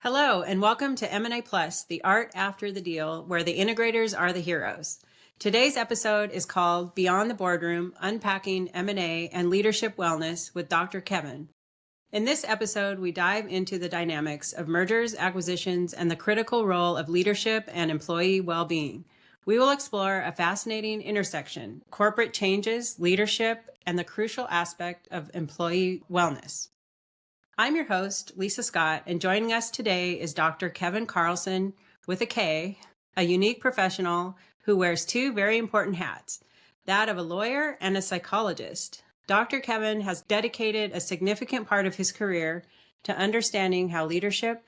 Hello, and welcome to M&A Plus, the art after the deal, where the integrators are the heroes. Today's episode is called Beyond the Boardroom, Unpacking M&A and Leadership Wellness with Dr. Kevin. In this episode, we dive into the dynamics of mergers, acquisitions, and the critical role of leadership and employee well-being. We will explore a fascinating intersection, corporate changes, leadership, and the crucial aspect of employee wellness. I'm your host, Lisa Scott, and joining us today is Dr. Kevin Karlson with a K, a unique professional who wears two very important hats, that of a lawyer and a psychologist. Dr. Kevin has dedicated a significant part of his career to understanding how leadership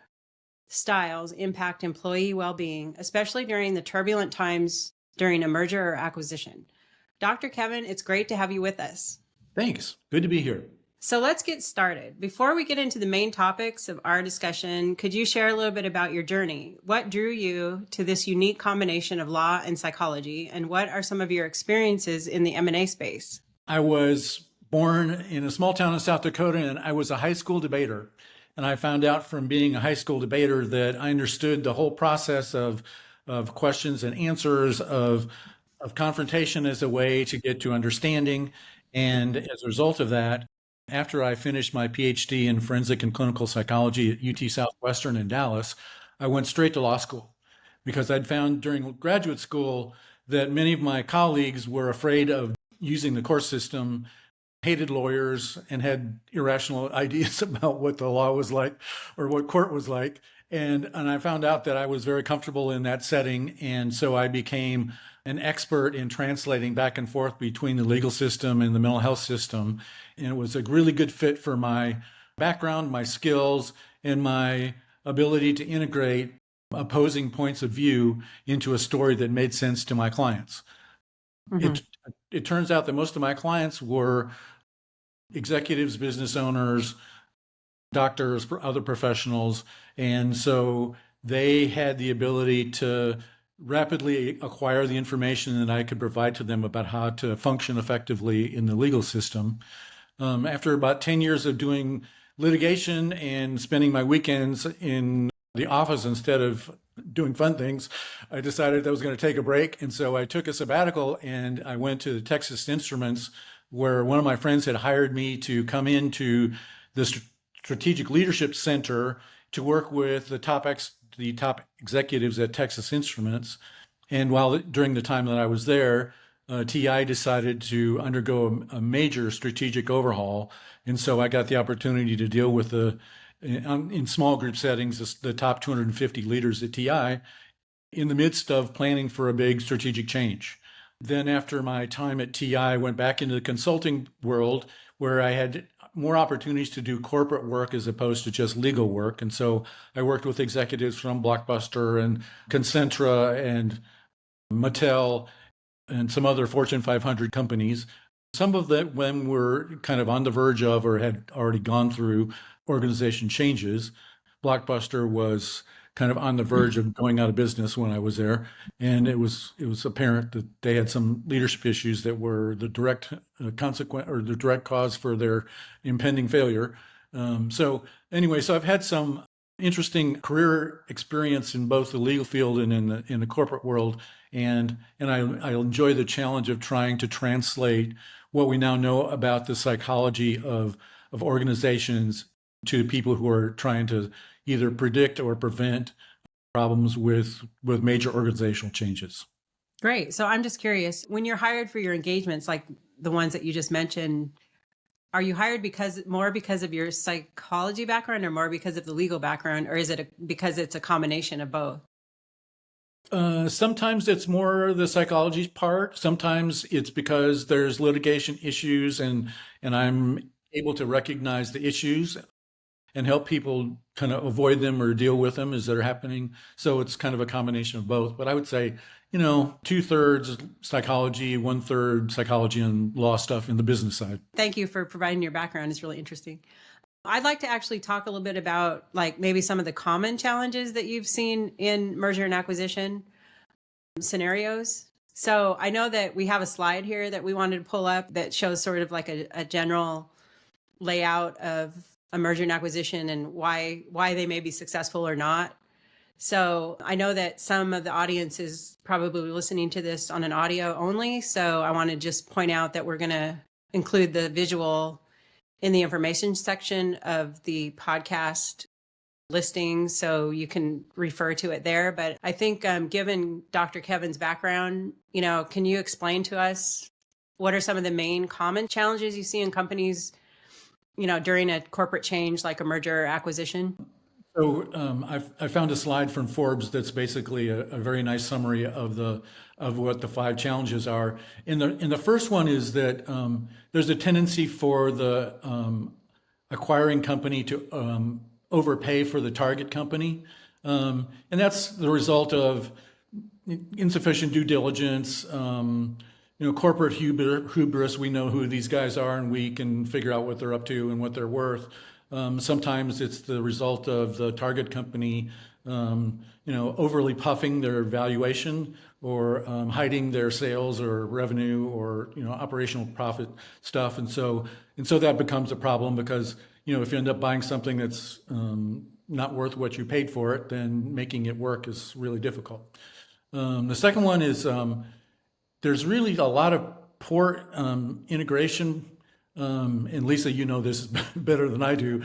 styles impact employee well-being, especially during the turbulent times during a merger or acquisition. Dr. Kevin, it's great to have you with us. Thanks. Good to be here. So let's get started. Before we get into the main topics of our discussion, could you share a little bit about your journey? What drew you to this unique combination of law and psychology, and what are some of your experiences in the M&A space? I was born in a small town in South Dakota, and I was a high school debater. And I found out from being a high school debater that I understood the whole process of questions and answers, of confrontation as a way to get to understanding. And as a result of that, after I finished my PhD in forensic and clinical psychology at UT Southwestern in Dallas, I went straight to law school because I'd found during graduate school that many of my colleagues were afraid of using the court system, hated lawyers, and had irrational ideas about what the law was like or what court was like. And I found out that I was very comfortable in that setting. And so I became an expert in translating back and forth between the legal system and the mental health system. And it was a really good fit for my background, my skills, and my ability to integrate opposing points of view into a story that made sense to my clients. Mm-hmm. It turns out that most of my clients were executives, business owners, doctors, other professionals. And so they had the ability to rapidly acquire the information that I could provide to them about how to function effectively in the legal system. After about 10 years of doing litigation and spending my weekends in the office instead of doing fun things, I decided I was going to take a break. And so I took a sabbatical and I went to Texas Instruments, where one of my friends had hired me to come into the Strategic Leadership Center to work with the top executives at Texas Instruments. And during the time that I was there, TI decided to undergo a major strategic overhaul. And so I got the opportunity to deal with in small group settings, the top 250 leaders at TI in the midst of planning for a big strategic change. Then after my time at TI, I went back into the consulting world where I had more opportunities to do corporate work as opposed to just legal work. And so I worked with executives from Blockbuster and Concentra and Mattel and some other Fortune 500 companies. Some of them were kind of on the verge of or had already gone through organization changes. Blockbuster was kind of on the verge of going out of business when I was there. And it was apparent that they had some leadership issues that were the direct consequence or the direct cause for their impending failure. So I've had some interesting career experience in both the legal field and in the corporate world. And I enjoy the challenge of trying to translate what we now know about the psychology of organizations to people who are trying to either predict or prevent problems with major organizational changes. Great. So I'm just curious, when you're hired for your engagements, like the ones that you just mentioned, are you hired because of your psychology background or more because of the legal background, or is it because it's a combination of both? Sometimes it's more the psychology part. Sometimes it's because there's litigation issues and I'm able to recognize the issues and help people kind of avoid them or deal with them as they're happening. So it's kind of a combination of both. But I would say, 2/3 psychology, 1/3 psychology and law stuff in the business side. Thank you for providing your background. It's really interesting. I'd like to actually talk a little bit about like maybe some of the common challenges that you've seen in merger and acquisition scenarios. So I know that we have a slide here that we wanted to pull up that shows sort of like a general layout of a merger and acquisition and why they may be successful or not. So I know that some of the audience is probably listening to this on an audio only. So I want to just point out that we're going to include the visual in the information section of the podcast listing, so you can refer to it there. But I think given Dr. Kevin's background, can you explain to us what are some of the main common challenges you see in companies, during a corporate change like a merger or acquisition? So I found a slide from Forbes that's basically a very nice summary of what the 5 challenges are. In the first one is that there's a tendency for the acquiring company to overpay for the target company, and that's the result of insufficient due diligence. Corporate hubris. We know who these guys are, and we can figure out what they're up to and what they're worth. Sometimes it's the result of the target company, overly puffing their valuation or hiding their sales or revenue or operational profit stuff, and so that becomes a problem because if you end up buying something that's not worth what you paid for it, then making it work is really difficult. The second one is there's really a lot of poor integration. And Lisa, this better than I do.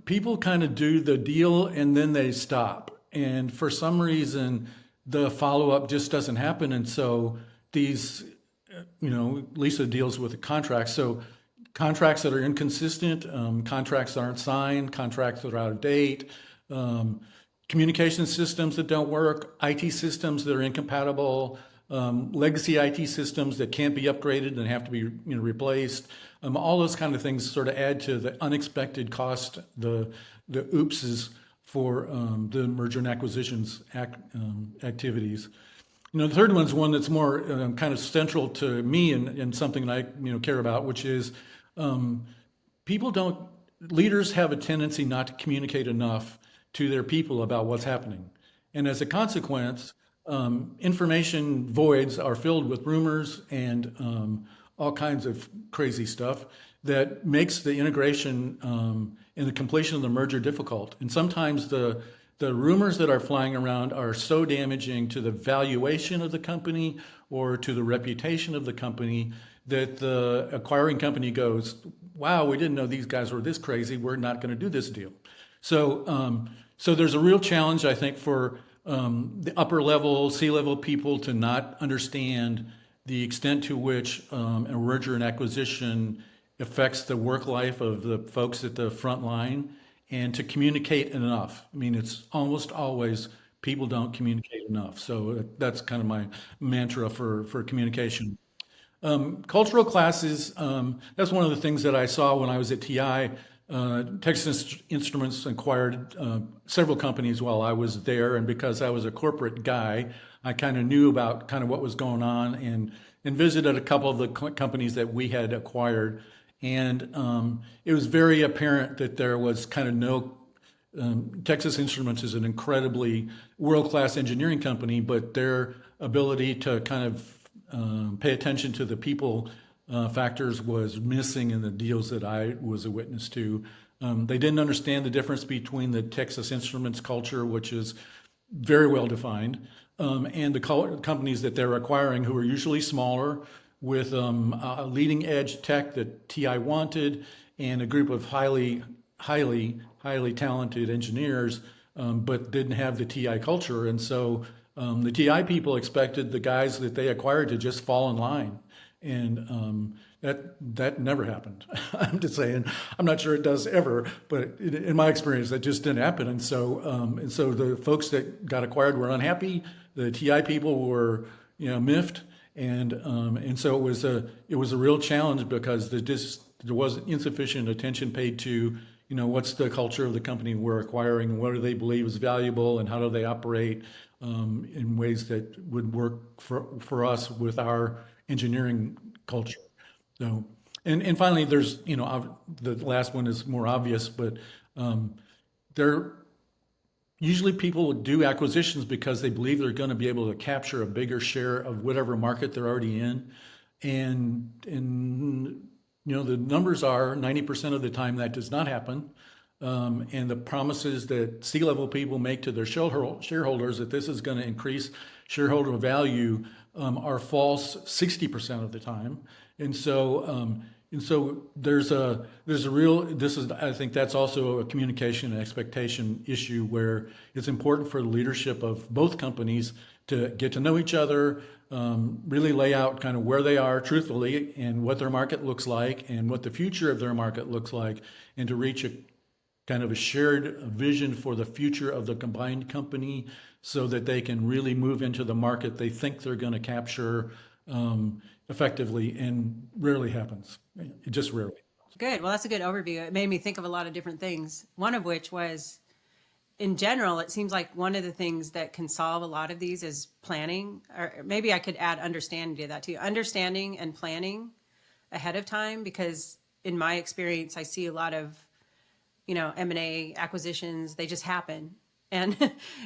People kind of do the deal and then they stop. And for some reason, the follow-up just doesn't happen. And so these, Lisa deals with the contracts. So contracts that are inconsistent, contracts that aren't signed, contracts that are out of date, communication systems that don't work, IT systems that are incompatible, legacy IT systems that can't be upgraded and have to be replaced. All those kind of things sort of add to the unexpected cost, the oopses for the merger and acquisitions activities. The third one's one that's more kind of central to me and something that I care about, which is leaders have a tendency not to communicate enough to their people about what's happening. And as a consequence, information voids are filled with rumors and all kinds of crazy stuff that makes the integration and the completion of the merger difficult. And sometimes the rumors that are flying around are so damaging to the valuation of the company or to the reputation of the company that the acquiring company goes, wow, we didn't know these guys were this crazy. We're not going to do this deal. So there's a real challenge, I think, for the upper level, C-level people to not understand the extent to which a merger and acquisition affects the work life of the folks at the front line, and to communicate enough. I mean, it's almost always people don't communicate enough. So that's kind of my mantra for communication. Cultural classes, that's one of the things that I saw when I was at TI. Texas Instruments acquired several companies while I was there, and because I was a corporate guy, I kind of knew about kind of what was going on and visited a couple of the companies that we had acquired. And it was very apparent that there was kind of no, Texas Instruments is an incredibly world-class engineering company, but their ability to kind of pay attention to the people factors was missing in the deals that I was a witness to. They didn't understand the difference between the Texas Instruments culture, which is very well defined, and the companies that they're acquiring, who are usually smaller, with a leading edge tech that TI wanted, and a group of highly talented engineers, but didn't have the TI culture. And so the TI people expected the guys that they acquired to just fall in line. And that never happened. I'm just saying, I'm not sure it does ever, but in my experience, that just didn't happen. And so the folks that got acquired were unhappy. The TI people were, miffed, and so it was a real challenge because there was insufficient attention paid to, what's the culture of the company we're acquiring, and what do they believe is valuable, and how do they operate in ways that would work for us with our engineering culture. So, and finally, there's, the last one is more obvious, but usually people do acquisitions because they believe they're going to be able to capture a bigger share of whatever market they're already in. And The numbers are 90% of the time that does not happen. And the promises that C-level people make to their shareholders that this is going to increase shareholder value are false 60% of the time. And so there's a real, I think that's also a communication and expectation issue where it's important for the leadership of both companies to get to know each other, really lay out kind of where they are truthfully and what their market looks like and what the future of their market looks like, and to reach a kind of a shared vision for the future of the combined company so that they can really move into the market they think they're going to capture effectively, and rarely happens. It just rarely. Good. Well, that's a good overview. It made me think of a lot of different things. One of which was, in general, it seems like one of the things that can solve a lot of these is planning, or maybe I could add understanding to that too. Understanding and planning ahead of time, because in my experience, I see a lot of, M&A acquisitions, they just happen. And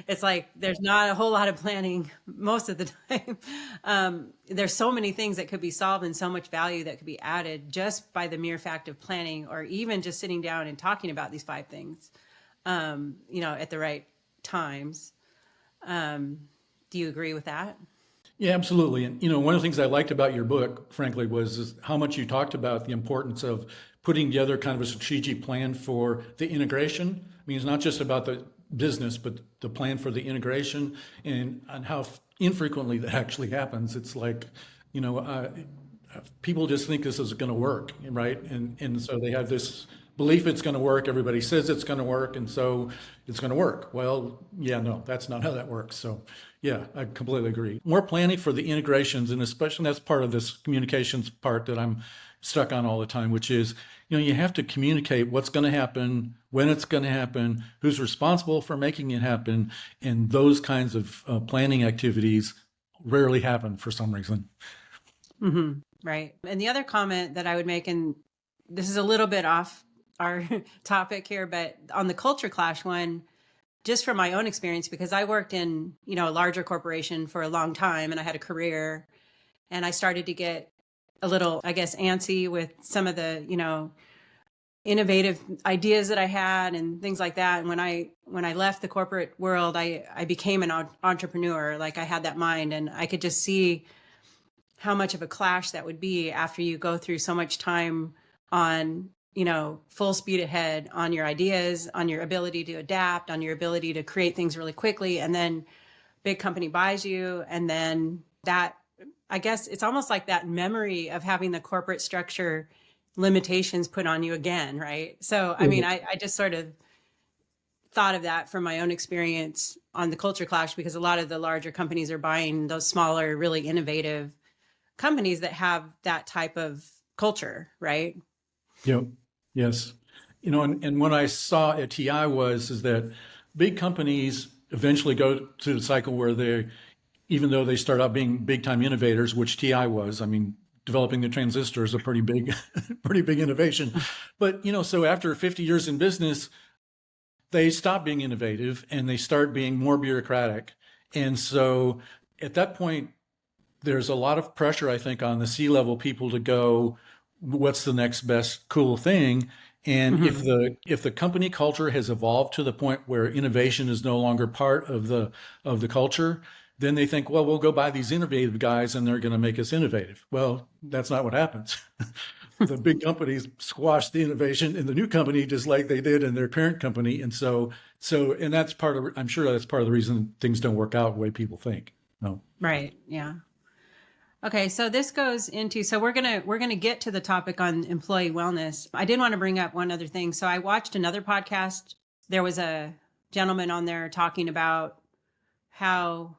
it's like, there's not a whole lot of planning most of the time. There's so many things that could be solved and so much value that could be added just by the mere fact of planning, or even just sitting down and talking about these 5 things, at the right times. Do you agree with that? Yeah, absolutely. And, one of the things I liked about your book, frankly, was how much you talked about the importance of putting together kind of a strategic plan for the integration. I mean, it's not just about the business, but the plan for the integration, and how infrequently that actually happens. It's like, people just think this is going to work, right? And so they have this belief it's going to work. Everybody says it's going to work, and so it's going to work. Well, yeah, no, that's not how that works. So, yeah, I completely agree. More planning for the integrations, and especially that's part of this communications part that I'm stuck on all the time, which is, you have to communicate what's going to happen, when it's going to happen, who's responsible for making it happen, and those kinds of planning activities rarely happen for some reason. Mm-hmm. Right. And the other comment that I would make, and this is a little bit off our topic here, but on the culture clash one, just from my own experience, because I worked in, a larger corporation for a long time, and I had a career, and I started to get a little, I guess, antsy with some of the, innovative ideas that I had and things like that. And when I left the corporate world, I became an entrepreneur. Like, I had that mind, and I could just see how much of a clash that would be after you go through so much time on, full speed ahead on your ideas, on your ability to adapt, on your ability to create things really quickly. And then big company buys you. And then that, I guess it's almost like that memory of having the corporate structure limitations put on you again, right? So, I mean, I just sort of thought of that from my own experience on the culture clash, because a lot of the larger companies are buying those smaller, really innovative companies that have that type of culture, right? Yep. Yes. And what I saw at TI is that big companies eventually go through the cycle where even though they start out being big time innovators, which TI was, I mean, developing the transistor is a pretty big innovation. But, so after 50 years in business, they stop being innovative and they start being more bureaucratic. And so at that point, there's a lot of pressure, I think, on the C-level people to go, what's the next best cool thing? And if the company culture has evolved to the point where innovation is no longer part of the culture, then they think, well, we'll go buy these innovative guys and they're going to make us innovative. Well, that's not what happens. The big companies squash the innovation in the new company just like they did in their parent company. And and that's I'm sure that's part of the reason things don't work out the way people think. No. Right. Yeah. Okay, so this goes into, so we're gonna get to the topic on employee wellness. I did want to bring up one other thing. So I watched another podcast. There was a gentleman on there talking about how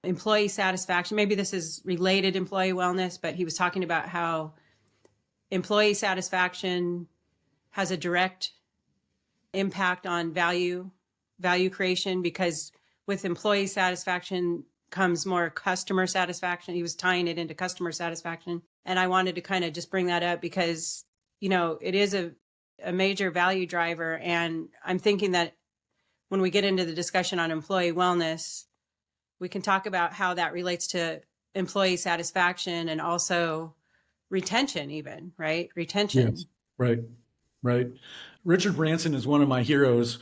employee satisfaction, maybe this is related employee wellness, but he was talking about how employee satisfaction has a direct impact on value creation, because with employee satisfaction comes more customer satisfaction. He was tying it into customer satisfaction. And I wanted to kind of just bring that up because, it is a major value driver. And I'm thinking that when we get into the discussion on employee wellness, we can talk about how that relates to employee satisfaction and also retention even, right? Yes. Retention. Right. Right. Richard Branson is one of my heroes.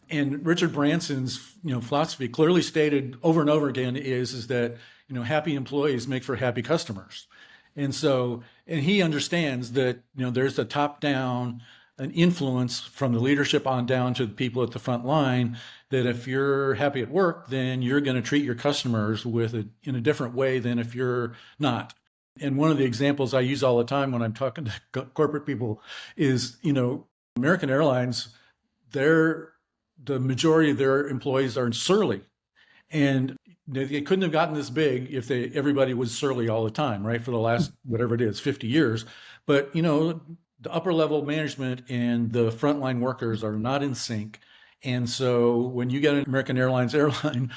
And Richard Branson's, philosophy clearly stated over and over again is that, happy employees make for happy customers. And so, and he understands that, there's a top down, an influence from the leadership on down to the people at the front line, that if you're happy at work, then you're going to treat your customers in a different way than if you're not. And one of the examples I use all the time when I'm talking to corporate people is, American Airlines, the majority of their employees are surly. And they couldn't have gotten this big if everybody was surly all the time, right? For the last, whatever it is, 50 years. But, the upper level management and the frontline workers are not in sync. And so when you get an American Airlines airline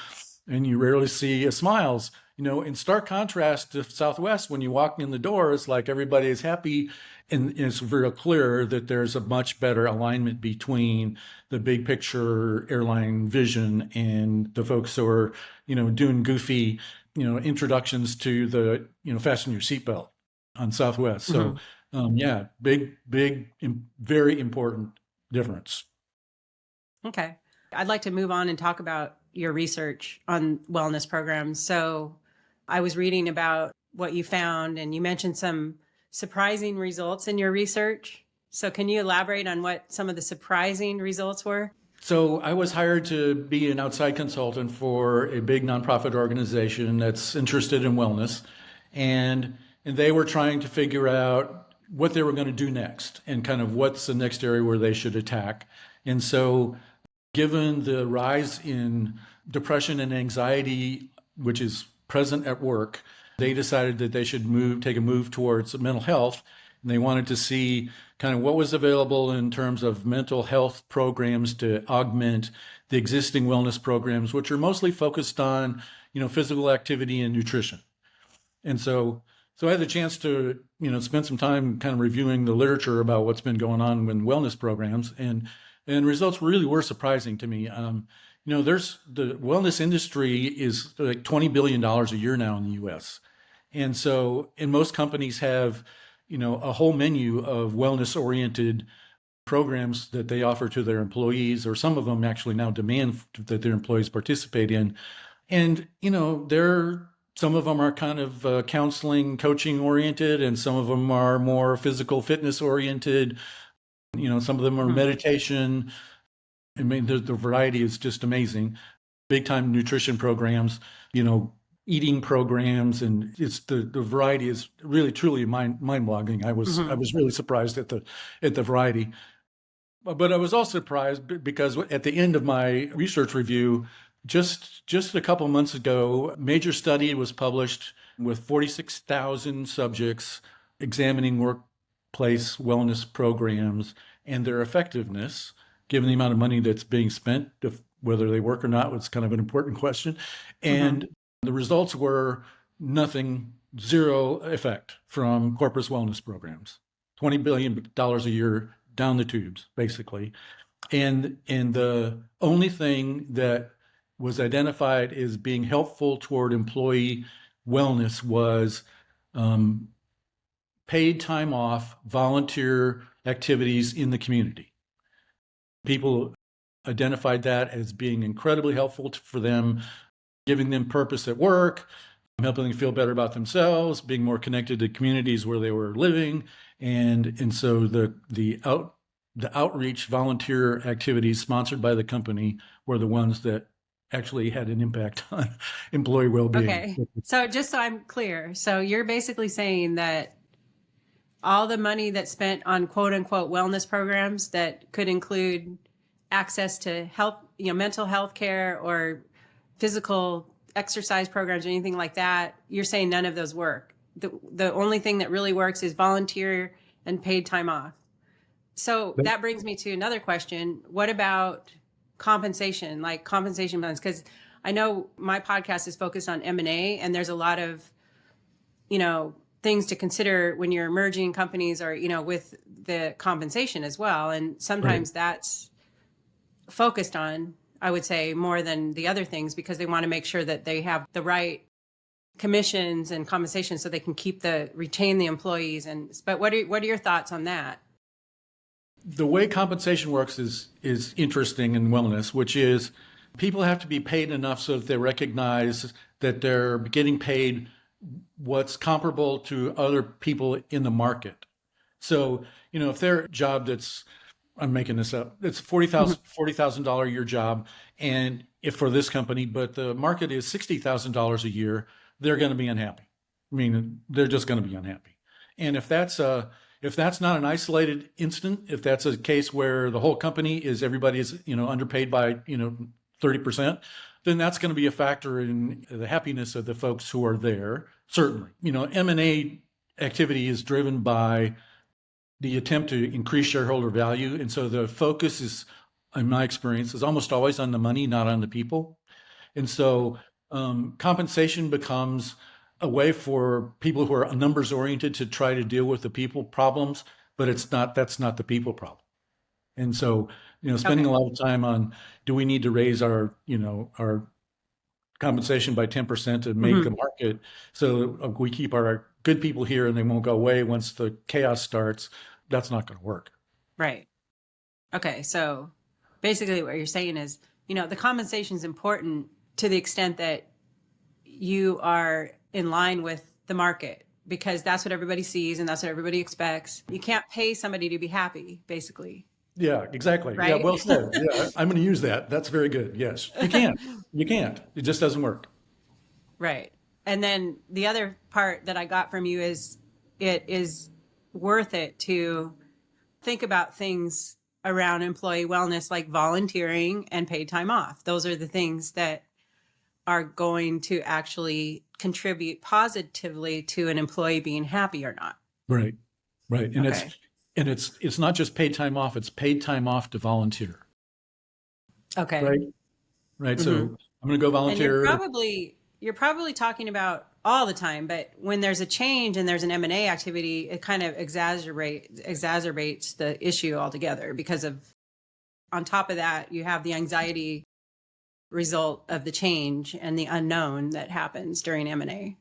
and you rarely see smiles, in stark contrast to Southwest, when you walk in the door, it's like everybody is happy. And it's very clear that there's a much better alignment between the big picture airline vision and the folks who are, doing goofy, introductions to the, fasten your seatbelt on Southwest. So, yeah, big, very important difference. Okay. I'd like to move on and talk about your research on wellness programs. So I was reading about what you found, and you mentioned some surprising results in your research. So can you elaborate on what some of the surprising results were? So I was hired to be an outside consultant for a big nonprofit organization that's interested in wellness. And they were trying to figure out what they were going to do next and kind of what's the next area where they should attack. And so given the rise in depression and anxiety, which is present at work, they decided that they should take a move towards mental health. And they wanted to see kind of what was available in terms of mental health programs to augment the existing wellness programs, which are mostly focused on, physical activity and nutrition. And so I had the chance to, spend some time kind of reviewing the literature about what's been going on with wellness programs, and results really were surprising to me. There's the wellness industry is like $20 billion a year now in the US. And so, and most companies have, a whole menu of wellness oriented programs that they offer to their employees, or some of them actually now demand that their employees participate in. And, some of them are kind of counseling, coaching oriented, and some of them are more physical fitness oriented. Some of them are meditation. I mean, the variety is just amazing. Big time nutrition programs, eating programs, and it's the variety is really truly mind-boggling. I was really surprised at the variety. But I was also surprised because at the end of my research review, just a couple months ago, a major study was published with 46,000 subjects examining workplace wellness programs and their effectiveness, given the amount of money that's being spent. Whether they work or not was kind of an important question. And the results were nothing, zero effect from corporate wellness programs. $20 billion a year down the tubes, basically. And the only thing that was identified as being helpful toward employee wellness was paid time off, volunteer activities in the community. People identified that as being incredibly helpful for them, giving them purpose at work, helping them feel better about themselves, being more connected to communities where they were living. And so the outreach volunteer activities sponsored by the company were the ones that actually had an impact on employee well-being. Okay. So just so I'm clear, so you're basically saying that all the money that's spent on quote unquote wellness programs that could include access to health, mental health care or physical exercise programs or anything like that, you're saying none of those work. The only thing that really works is volunteer and paid time off. So that brings me to another question. What about compensation, like compensation plans? Because I know my podcast is focused on M&A, and there's a lot of, things to consider when you're merging companies or, with the compensation as well. And sometimes that's focused on, I would say, more than the other things, because they want to make sure that they have the right commissions and compensation so they can retain the employees. But what are your thoughts on that? The way compensation works is interesting in wellness, which is people have to be paid enough so that they recognize that they're getting paid what's comparable to other people in the market. So, if their job I'm making this up, it's $40,000 a year job, and if for this company, but the market is $60,000 a year, they're going to be unhappy. I mean, they're just going to be unhappy. And if that's not an isolated incident, if that's a case where the whole company everybody's underpaid by 30%, then that's going to be a factor in the happiness of the folks who are there. Certainly, M&A activity is driven by the attempt to increase shareholder value, and so the focus is, in my experience, is almost always on the money, not on the people. And so compensation becomes a way for people who are numbers oriented to try to deal with the people problems, but that's not the people problem. And so, spending a lot of time on, do we need to raise our compensation by 10% to make the market so we keep our good people here and they won't go away once the chaos starts? That's not going to work. Right. Okay. So basically what you're saying is, the compensation is important to the extent that you are in line with the market, because that's what everybody sees and that's what everybody expects. You can't pay somebody to be happy, basically. Yeah, exactly. Right? Yeah, well said. Yeah, I'm going to use that. That's very good. Yes, you can't. You can't. It just doesn't work. Right. And then the other part that I got from you is it is worth it to think about things around employee wellness, like volunteering and paid time off. Those are the things that are going to actually contribute positively to an employee being happy or not. Right. Right. And it's not just paid time off, it's paid time off to volunteer. Okay. Right. Right. So I'm going to go volunteer. And you're probably talking about all the time, but when there's a change and there's an M&A activity, it kind of exacerbates the issue altogether, because on top of that, you have the anxiety result of the change and the unknown that happens during M&A.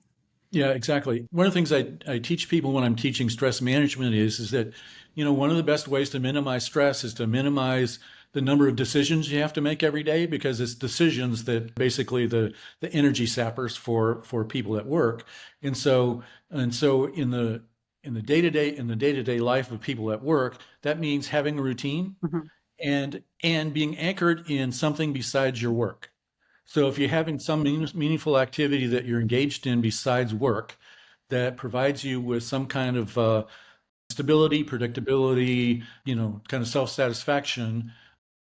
Yeah, exactly. One of the things I teach people when I'm teaching stress management is that, one of the best ways to minimize stress is to minimize the number of decisions you have to make every day, because it's decisions that basically the energy sappers for people at work. And so in the day-to-day life of people at work, that means having a routine and being anchored in something besides your work. So if you're having some meaningful activity that you're engaged in besides work that provides you with some kind of stability, predictability, kind of self-satisfaction,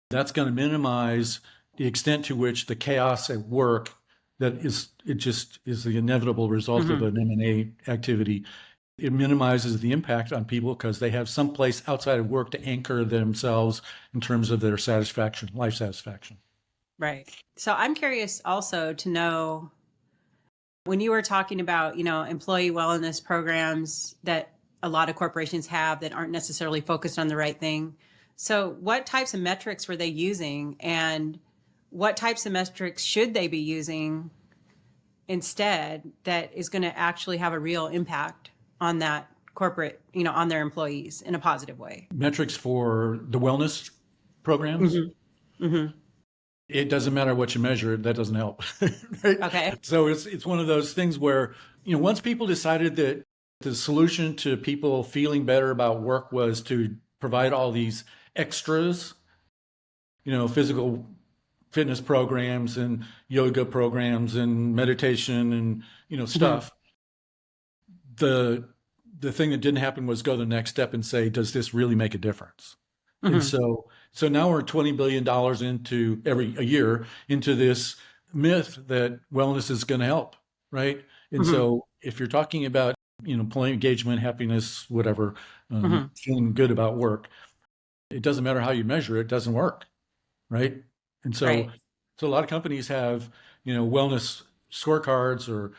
that's going to minimize the extent to which the chaos at work just is the inevitable result of an M&A activity. It minimizes the impact on people because they have some place outside of work to anchor themselves in terms of their satisfaction, life satisfaction. Right. So I'm curious also to know, when you were talking about, employee wellness programs that a lot of corporations have that aren't necessarily focused on the right thing. So what types of metrics were they using, and what types of metrics should they be using instead that is going to actually have a real impact on that corporate, on their employees in a positive way? Metrics for the wellness programs? It doesn't matter what you measure, that doesn't help. Right? Okay. So it's one of those things where, once people decided that the solution to people feeling better about work was to provide all these extras, physical fitness programs and yoga programs and meditation and, stuff. The thing that didn't happen was go the next step and say, does this really make a difference? And so now we're $20 billion a year into this myth that wellness is going to help, right? And so if you're talking about, employee engagement, happiness, whatever, feeling good about work, it doesn't matter how you measure it, doesn't work, right? And so, Right. so a lot of companies have, wellness scorecards or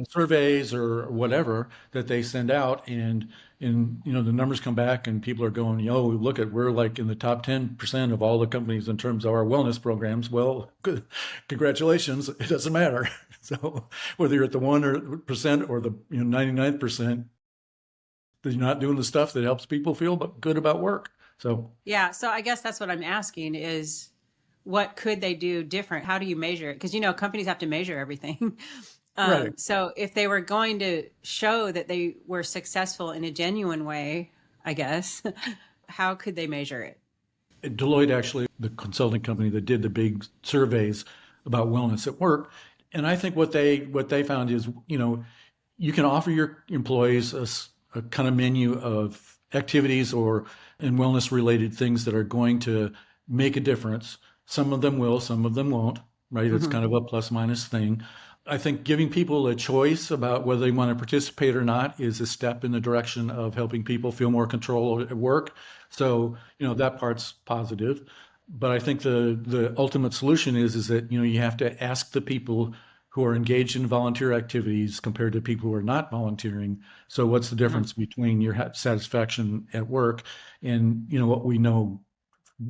surveys or whatever that they send out, and the numbers come back and people are going, yo, look at, we're like in the top 10% of all the companies in terms of our wellness programs. Well, good, congratulations. It doesn't matter. So whether you're at the 1% or the 99%, you're not doing the stuff that helps people feel good about work. So Yeah. So I guess that's what I'm asking is what could they do different? How do you measure it? Because, companies have to measure everything. right. So if they were going to show that they were successful in a genuine way, I guess, how could they measure it? Deloitte, actually, the consulting company that did the big surveys about wellness at work, and I think what they found is, you can offer your employees a kind of menu of activities or and wellness related things that are going to make a difference. Some of them will, some of them won't, right? It's Mm-hmm. kind of a plus minus thing. I think giving people a choice about whether they want to participate or not is a step in the direction of helping people feel more control at work. So, that part's positive. But I think the ultimate solution is that, you have to ask the people who are engaged in volunteer activities compared to people who are not volunteering. So what's the Mm-hmm. difference between your satisfaction at work and, what we know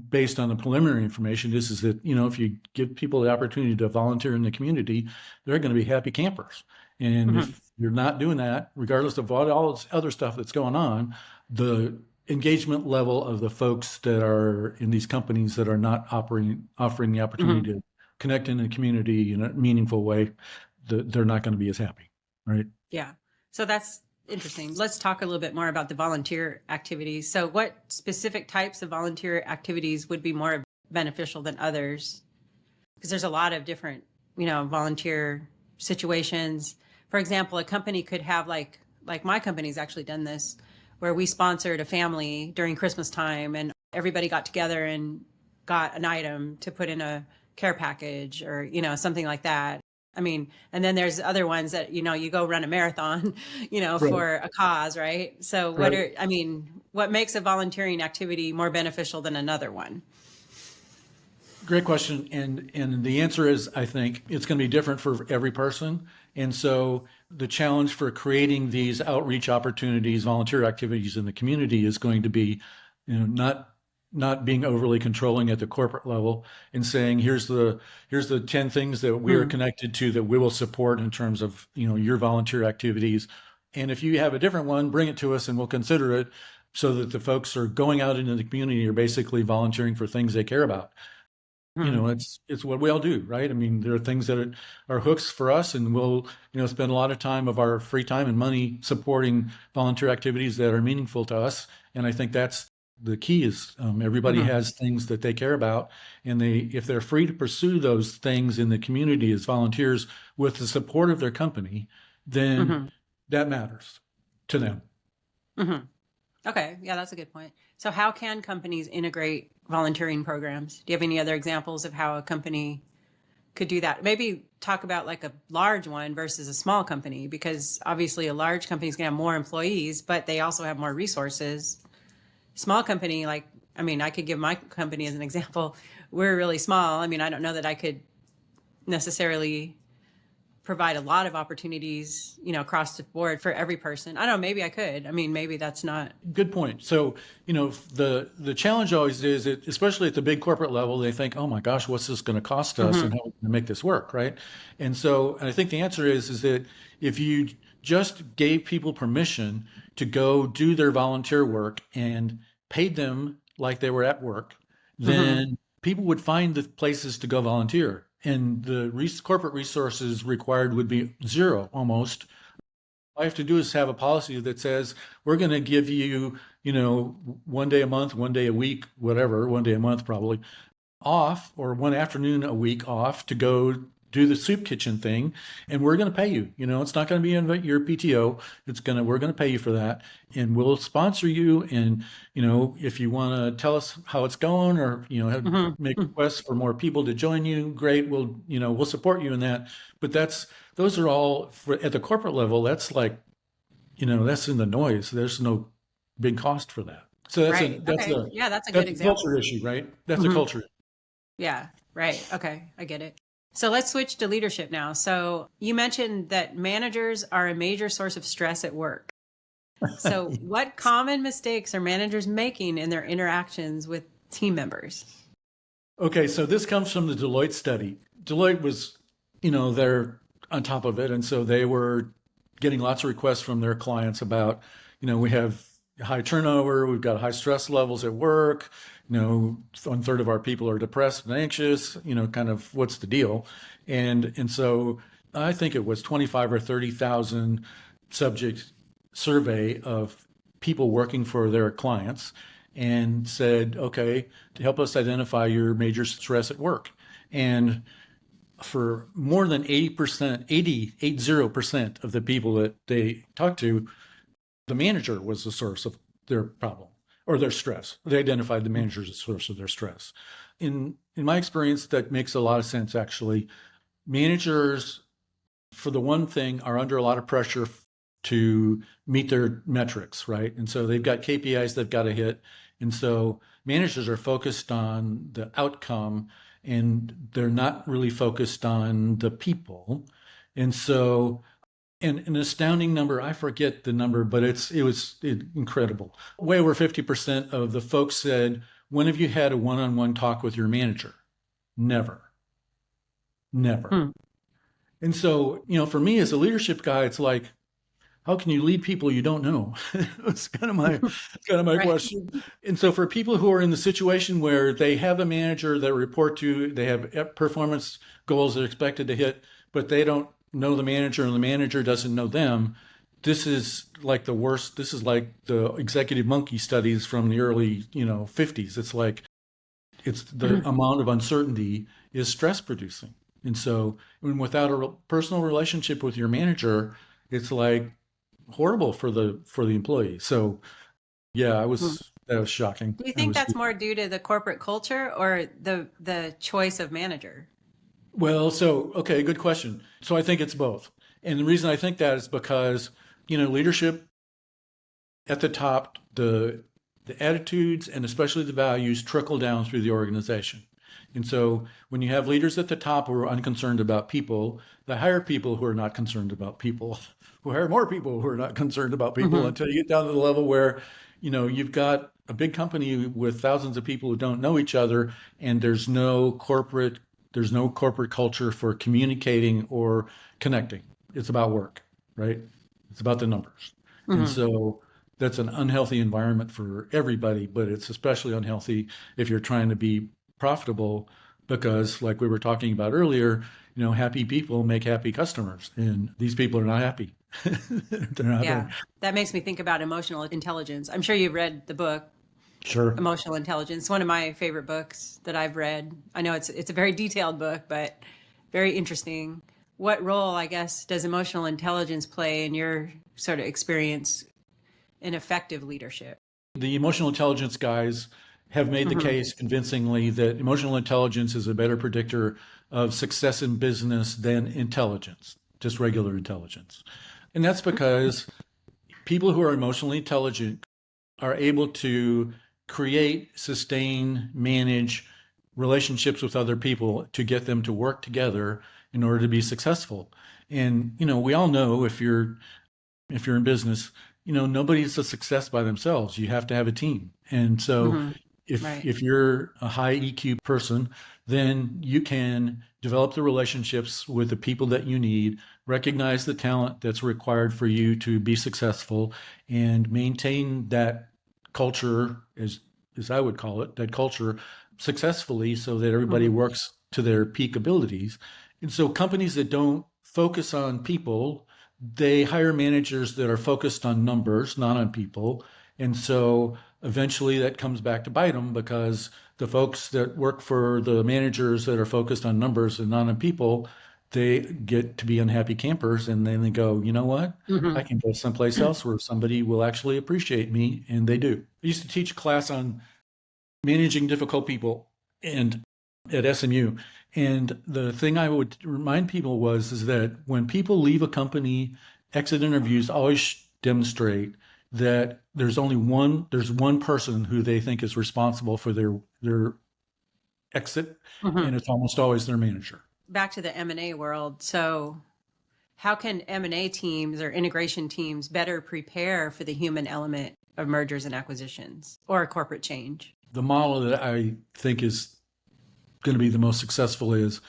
based on the preliminary information is that, if you give people the opportunity to volunteer in the community, they're going to be happy campers. And Mm-hmm. if you're not doing that, regardless of all this other stuff that's going on, the engagement level of the folks that are in these companies that are not offering the Mm-hmm. opportunity to connect in the community in a meaningful way, they're not going to be as happy, right? Yeah. So that's interesting. Let's talk a little bit more about the volunteer activities. So what specific types of volunteer activities would be more beneficial than others? Because there's a lot of different, volunteer situations. For example, a company could have like my company's actually done this where we sponsored a family during Christmas time and everybody got together and got an item to put in a care package or, something like that. I mean, and then there's other ones that, you go run a marathon, Right. for a cause, right? So Right. what makes a volunteering activity more beneficial than another one? Great question. And the answer is, I think it's going to be different for every person. And so the challenge for creating these outreach opportunities, volunteer activities in the community is going to be, not being overly controlling at the corporate level and saying, here's the 10 things that we are Mm, connected to that we will support in terms of, your volunteer activities. And if you have a different one, bring it to us and we'll consider it so that the folks are going out into the community are basically volunteering for things they care about. mm, It's what we all do, right? I mean, there are things that are hooks for us, and we'll, spend a lot of time of our free time and money supporting volunteer activities that are meaningful to us. And I think that's the key is everybody mm, has things that they care about, and if they're free to pursue those things in the community as volunteers with the support of their company, then mm, that matters to them. mm. Okay, yeah, that's a good point. So how can companies integrate volunteering programs? Do you have any other examples of how a company could do that? Maybe talk about like a large one versus a small company, because obviously a large company is going to have more employees, but they also have more resources. Small company, like, I mean, I could give my company as an example. We're really small. I mean, I don't know that I could necessarily provide a lot of opportunities, across the board for every person. I don't know, maybe I could. I mean, maybe that's not. Good point. So, the challenge always is, especially at the big corporate level, they think, "Oh my gosh, what's this going to cost us, and Hmm. how are we going to make this work?" Right? And I think the answer is that if you just gave people permission to go do their volunteer work and paid them like they were at work, Hmm. then people would find the places to go volunteer, and the corporate resources required would be zero almost. All you have to do is have a policy that says we're going to give you, 1 day a month, 1 day a week, whatever, 1 day a month probably, off, or one afternoon a week off to go do the soup kitchen thing, and we're going to pay you. It's not going to be in your PTO. We're going to pay you for that, and we'll sponsor you. And if you want to tell us how it's going, or make Hmm. requests for more people to join you, great. We'll support you in that. But those are all at the corporate level. That's like, that's in the noise. There's no big cost for that. So that's a Right. that's Okay. a Yeah, that's a good that's a culture example. issue, right? That's a Hmm. culture. Yeah. Right. Okay. I get it. So let's switch to leadership now. So you mentioned that managers are a major source of stress at work. So what common mistakes are managers making in their interactions with team members? Okay, so this comes from the Deloitte study. Deloitte was, they're on top of it. And so they were getting lots of requests from their clients about, we have high turnover, we've got high stress levels at work, 1/3 of our people are depressed and anxious, kind of what's the deal? And so I think it was 25 or 30,000 subject survey of people working for their clients and said, okay, to help us identify your major stress at work. And for more than 80%, 80% of the people that they talked to, the manager was the source of their problem or their stress. They identified the manager as the source of their stress. In my experience, that makes a lot of sense, actually. Managers, for the one thing, are under a lot of pressure to meet their metrics, right? And so they've got KPIs they've got to hit. And so managers are focused on the outcome and they're not really focused on the people. And so, and an astounding number, I forget the number, but it was incredible. Way over 50% of the folks said, when have you had a one-on-one talk with your manager? Never. Never. And so, for me as a leadership guy, it's like, how can you lead people you don't know? It's kind of my Right. question. And so for people who are in the situation where they have a manager that report to, they have performance goals they're expected to hit, but they don't know the manager and the manager doesn't know them, this is like the worst. This is like the executive monkey studies from the early, 50s. It's like, it's the amount of uncertainty is stress producing. And so without a personal relationship with your manager, it's like horrible for the employee. So yeah, that was shocking. Do you think that's more due to the corporate culture or the choice of manager? Well, so okay, good question. So I think it's both. And the reason I think that is because, leadership at the top, the attitudes and especially the values trickle down through the organization. And so when you have leaders at the top who are unconcerned about people, they hire people who are not concerned about people, who hire more people who are not concerned about people until you get down to the level where, you've got a big company with thousands of people who don't know each other, and there's no corporate culture for communicating or connecting. It's about work, right? It's about the numbers. And so that's an unhealthy environment for everybody, but it's especially unhealthy if you're trying to be profitable because, like we were talking about earlier, happy people make happy customers, and these people are not happy. They're not Yeah, happy. that makes me think about emotional intelligence. I'm sure you've read the book Sure. Emotional Intelligence. One of my favorite books that I've read. I know it's a very detailed book, but very interesting. What role, I guess, does emotional intelligence play in your sort of experience in effective leadership? The emotional intelligence guys have made the case convincingly that emotional intelligence is a better predictor of success in business than intelligence, just regular intelligence. And that's because people who are emotionally intelligent are able to create, sustain, manage relationships with other people to get them to work together in order to be successful. And, we all know if you're in business, nobody's a success by themselves. You have to have a team. And so if you're a high EQ person, then you can develop the relationships with the people that you need, recognize the talent that's required for you to be successful, and maintain that culture, as I would call it, that culture successfully so that everybody works to their peak abilities. And so companies that don't focus on people, they hire managers that are focused on numbers, not on people. And so eventually that comes back to bite them because the folks that work for the managers that are focused on numbers and not on people, they get to be unhappy campers. And then they go, you know what? I can go someplace else where somebody will actually appreciate me. And they do. I used to teach a class on managing difficult people and at SMU. And the thing I would remind people is that when people leave a company, exit interviews always demonstrate that there's one person who they think is responsible for their exit, and it's almost always their manager. back to the M&A world. So how can M&A teams or integration teams better prepare for the human element of mergers and acquisitions or corporate change? The model that I think is going to be the most successful is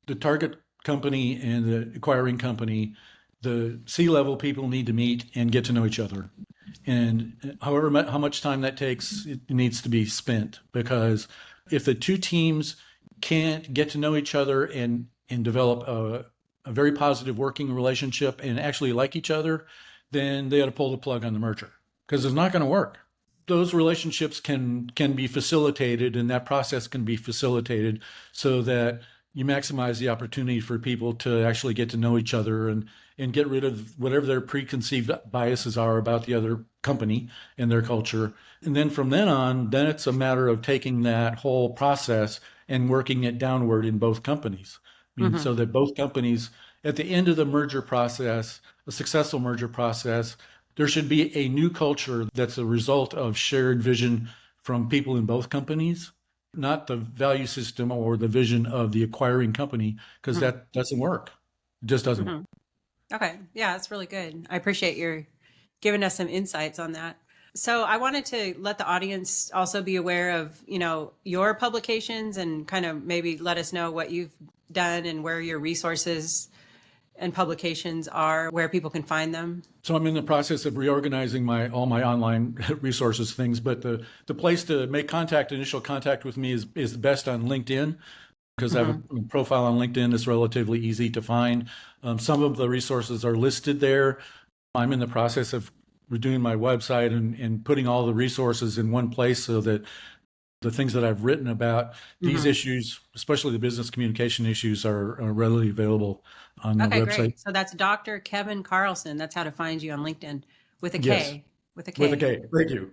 the target company and the acquiring company, the C-level people need to meet and get to know each other. And how much time that takes, it needs to be spent, because if the two teams can't get to know each other and develop a very positive working relationship and actually like each other, then they ought to pull the plug on the merger, because it's not going to work. Those relationships can be facilitated, and that process can be facilitated so that you maximize the opportunity for people to actually get to know each other and get rid of whatever their preconceived biases are about the other company and their culture. And then from then on, then it's a matter of taking that whole process and working it downward in both companies. I mean, so that both companies, at the end of the merger process, a successful merger process, there should be a new culture that's a result of shared vision from people in both companies, not the value system or the vision of the acquiring company, because that doesn't work. It just doesn't work. Okay. Yeah, that's really good. I appreciate your giving us some insights on that. So I wanted to let the audience also be aware of, your publications and kind of maybe let us know what you've done and where your resources and publications are, where people can find them. So I'm in the process of reorganizing all my online resources things, but the place to make initial contact with me is best on LinkedIn, because I have a profile on LinkedIn that's relatively easy to find. Some of the resources are listed there. I'm in the process of redoing my website and putting all the resources in one place so that the things that I've written about these issues, especially the business communication issues, are readily available on the website. Great. So that's Dr. Kevin Karlson. That's how to find you on LinkedIn with a K. Yes. With a K. With a K. Thank you.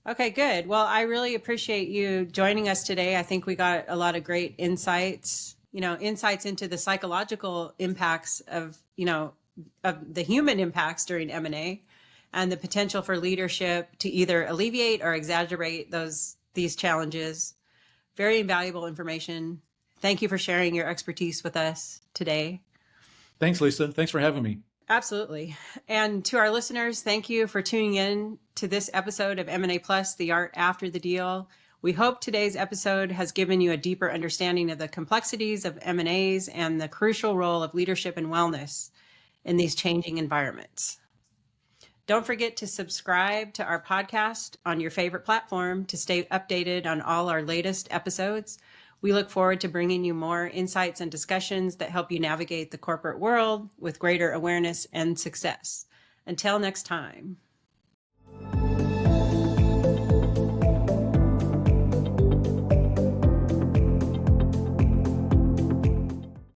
Okay, good. Well, I really appreciate you joining us today. I think we got a lot of great insights, insights into the psychological impacts of the human impacts during M&A and the potential for leadership to either alleviate or exaggerate these challenges. Very invaluable information. Thank you for sharing your expertise with us today. Thanks, Lisa. Thanks for having me. Absolutely. And to our listeners, thank you for tuning in to this episode of M&A Plus, The Art After the Deal. We hope today's episode has given you a deeper understanding of the complexities of M&As and the crucial role of leadership and wellness in these changing environments. Don't forget to subscribe to our podcast on your favorite platform to stay updated on all our latest episodes. We look forward to bringing you more insights and discussions that help you navigate the corporate world with greater awareness and success. Until next time.